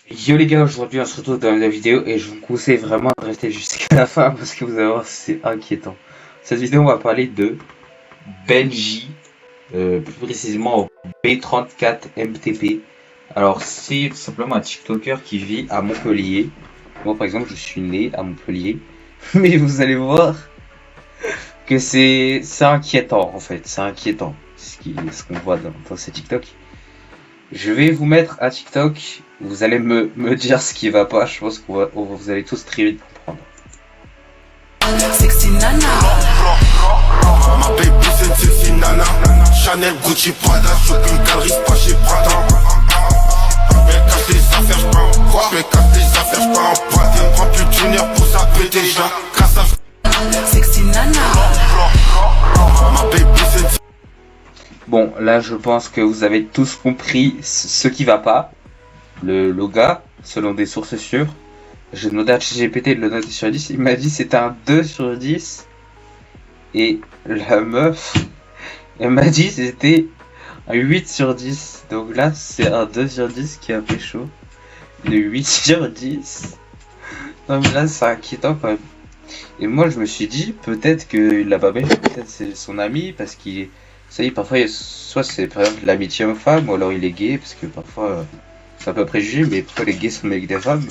Yo les gars, aujourd'hui on se retrouve dans la vidéo et je vous conseille vraiment de rester jusqu'à la fin parce que vous allez voir, c'est inquiétant. Cette vidéo on va parler de Benji, plus précisément B34MTP. Alors c'est tout simplement un TikToker qui vit à Montpellier. Moi par exemple je suis né à Montpellier, mais vous allez voir que c'est inquiétant en fait, c'est inquiétant ce qu'on voit dans ces TikTok. Je vais vous mettre un TikTok, vous allez me dire ce qui va pas, je pense que vous allez tous très vite comprendre. Sexy nana. Ma baby c'est une sexy nana. Chanel, Gucci, Prada, shopping, galerie, pas chez Prada. Mais casse les affaires, j'prends quoi? Mais casse les affaires, j'prends en boîte. Prends plus d'une heure pour ça péter déjà. Grâce à sexy nana. Ma baby c'est une... Bon, là je pense que vous avez tous compris ce qui va pas. Le gars, selon des sources sûres, j'ai demandé à ChatGPT de le noter sur 10, il m'a dit c'était un 2 sur 10. Et la meuf, elle m'a dit c'était un 8 sur 10. Donc là c'est un 2 sur 10 qui a fait chaud. Le 8 sur 10. Non mais là c'est inquiétant quand même. Et moi je me suis dit peut-être qu'il l'a pas baisé, peut-être c'est son ami parce qu'il est... Vous savez, parfois, soit c'est par exemple l'amitié homme-femme, ou alors il est gay, parce que parfois, c'est un peu préjugé, mais parfois les gays sont avec des femmes.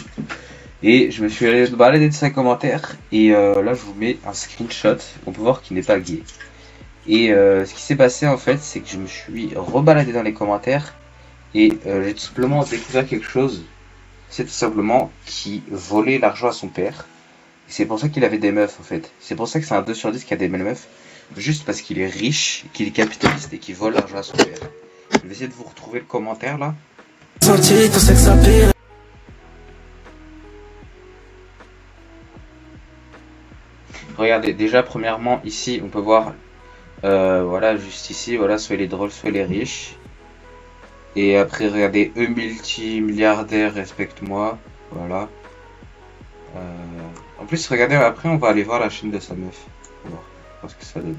Et je me suis allé balader de ses commentaires, et là je vous mets un screenshot, on peut voir qu'il n'est pas gay. Et ce qui s'est passé en fait, c'est que je me suis rebaladé dans les commentaires, et j'ai tout simplement découvert quelque chose. C'est tout simplement qu'il volait l'argent à son père. Et c'est pour ça qu'il avait des meufs en fait. C'est pour ça que c'est un 2 sur 10 qui a des belles meufs. Juste parce qu'il est riche, qu'il est capitaliste et qu'il vole l'argent à son père. Je vais essayer de vous retrouver le commentaire là. Regardez, déjà premièrement ici on peut voir, voilà juste ici, voilà soit il est drôle soit il est riche. Et après regardez, multimilliardaire respecte-moi, voilà. En plus regardez, après on va aller voir la chaîne de sa meuf. On va voir ce que ça donne.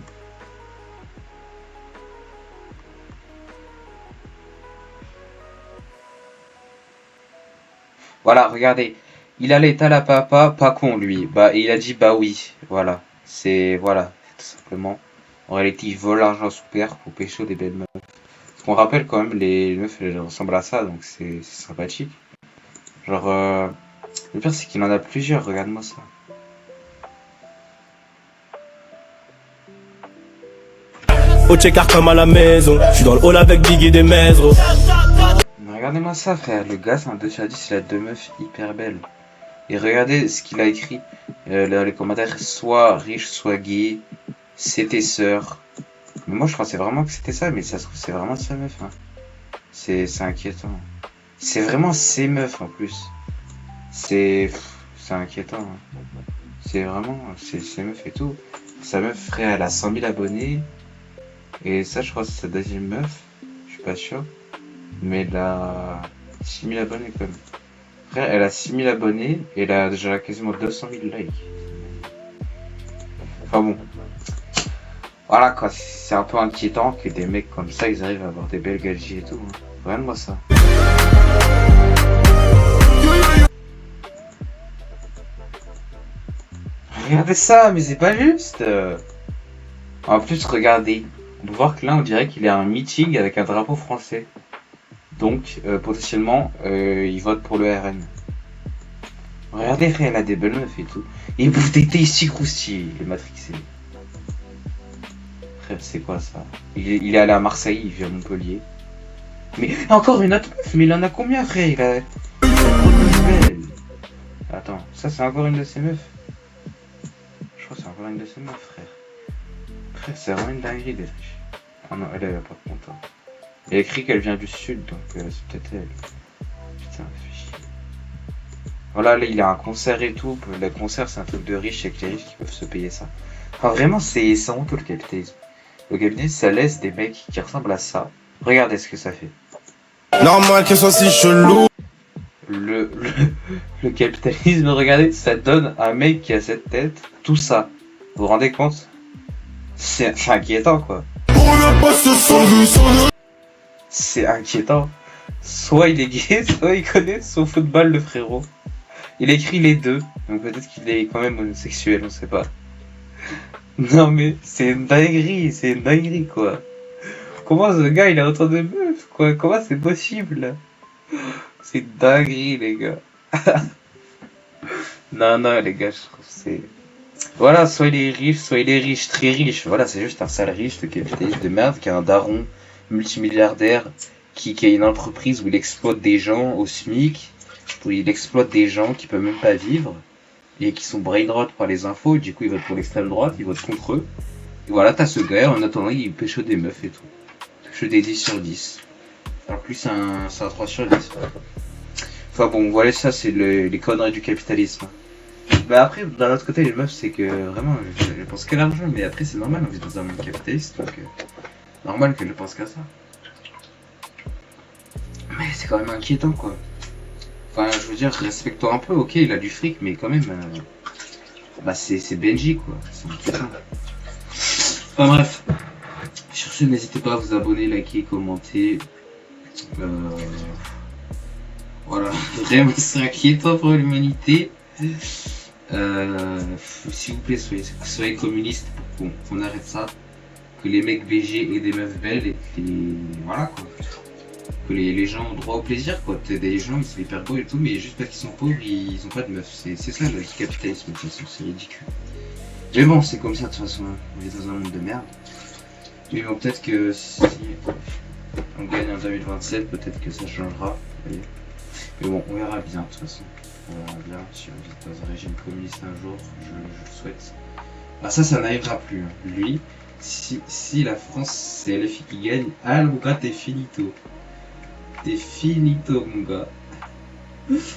Voilà, regardez. Il a l'état la papa, pas con lui. Bah, il a dit bah oui. Voilà. C'est tout simplement. En réalité, il vole l'argent à son père pour pécho des belles meufs. Parce qu'on rappelle quand même, les meufs elles ressemblent à ça, donc c'est sympathique. Genre, le pire c'est qu'il en a plusieurs, regarde-moi ça. Au check-out comme à la maison, je suis dans le hall avec Biggie des Mesro. Regardez-moi ça frère, le gars c'est un 2 sur 10, il a deux meufs hyper belles. Et regardez ce qu'il a écrit dans les commentaires, soit riche, soit gay, c'est tes sœurs. Mais moi je pensais vraiment que c'était ça, mais ça se trouve c'est vraiment sa meuf. Hein. C'est inquiétant. C'est vraiment ses meufs en plus. C'est inquiétant. Hein. C'est vraiment, c'est ses meufs et tout. Sa meuf frère, elle a 100 000 abonnés. Et ça, je crois que c'est sa deuxième meuf. Je suis pas sûr. Mais elle a 6000 abonnés quand même. Frère, elle a 6000 abonnés et elle a déjà quasiment 200 000 likes. Enfin bon. Voilà quoi, c'est un peu inquiétant que des mecs comme ça, ils arrivent à avoir des belles gadgets et tout. Hein. Regarde-moi ça. Regardez ça, mais c'est pas juste. En plus, regardez. On peut voir que là, on dirait qu'il est à un meeting avec un drapeau français. Donc, potentiellement, il vote pour le RN. Regardez, frère, elle a des belles meufs et tout. Et il bouffe des thés ici, croustilles, le matrixé. Frère, c'est quoi ça? Il est allé à Marseille, il vit à Montpellier. Mais encore une autre meuf, mais il en a combien, frère? Il a... Attends, ça c'est encore une de ses meufs? Je crois que c'est encore une de ses meufs, frère. Frère, c'est vraiment une dinguerie d'être riche. Ah non, elle est pas contente. Il a écrit qu'elle vient du sud, donc c'est peut-être elle. Putain, fait chier. Voilà, là il a un concert et tout. Le concert c'est un truc de riche, avec les riches qui peuvent se payer ça. Enfin vraiment c'est honteux le capitalisme. Le capitalisme ça laisse des mecs qui ressemblent à ça. Regardez ce que ça fait. Normal que soit si chelou. Le capitalisme, regardez, ça donne un mec qui a cette tête, tout ça. Vous vous rendez compte? C'est inquiétant quoi. C'est inquiétant. soit il est gay, soit il connaît son football, le frérot. Il écrit les deux, donc peut-être qu'il est quand même homosexuel, on sait pas. Non mais c'est une dinguerie quoi. Comment ce gars il a autant de meufs quoi? Comment c'est possible? C'est une dinguerie les gars. Non les gars, je trouve que c'est... Voilà, soit il est riche, très riche. Voilà, c'est juste un sale riche, de capitaliste de merde, qui a un daron multimilliardaire, qui a une entreprise où il exploite des gens au SMIC, où il exploite des gens qui peuvent même pas vivre, et qui sont brainrot par les infos, et du coup ils votent pour l'extrême droite, ils votent contre eux. Et voilà, t'as ce gars, en attendant, il pécho des meufs et tout. Pécho des 10 sur 10. Alors que lui, c'est un 3 sur 10. Enfin bon, voilà, ça c'est les conneries du capitalisme. Bah après, d'un autre côté, les meufs, c'est que vraiment, je pense qu'à l'argent, mais après, c'est normal, on vit dans un monde capitaliste, donc normal qu'elle ne pense qu'à ça. Mais c'est quand même inquiétant, quoi. Enfin, je veux dire, respecte-toi un peu, ok, il a du fric, mais quand même, bah c'est Benji, quoi. C'est inquiétant. Enfin bref. Sur ce, n'hésitez pas à vous abonner, liker, commenter. Voilà, vraiment, c'est inquiétant pour l'humanité. S'il vous plaît, soyez communistes pour qu'on arrête ça. Que les mecs BG aient des meufs belles et que voilà quoi. Que les gens ont droit au plaisir quoi. Peut-être des gens ils sont hyper beaux et tout, mais juste parce qu'ils sont pauvres ils ont pas de meufs. C'est ça le capitalisme de toute façon, c'est ridicule. Mais bon, c'est comme ça de toute façon, on est dans un monde de merde. Mais bon, peut-être que si on gagne en 2027, peut-être que ça changera. Mais bon, on verra bien de toute façon. On verra bien si on vit dans un régime communiste un jour, je le souhaite. Ah ça n'arrivera plus. Hein. Lui, si la France c'est LFI qui gagne, ah mon gars t'es finito. T'es finito mon gars.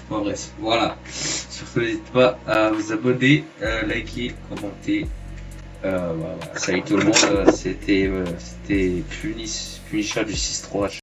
Bon bref, voilà. Sur ce, n'hésitez pas à vous abonner, liker, commenter. Voilà. Salut tout le monde, c'était Punisher du 6-3.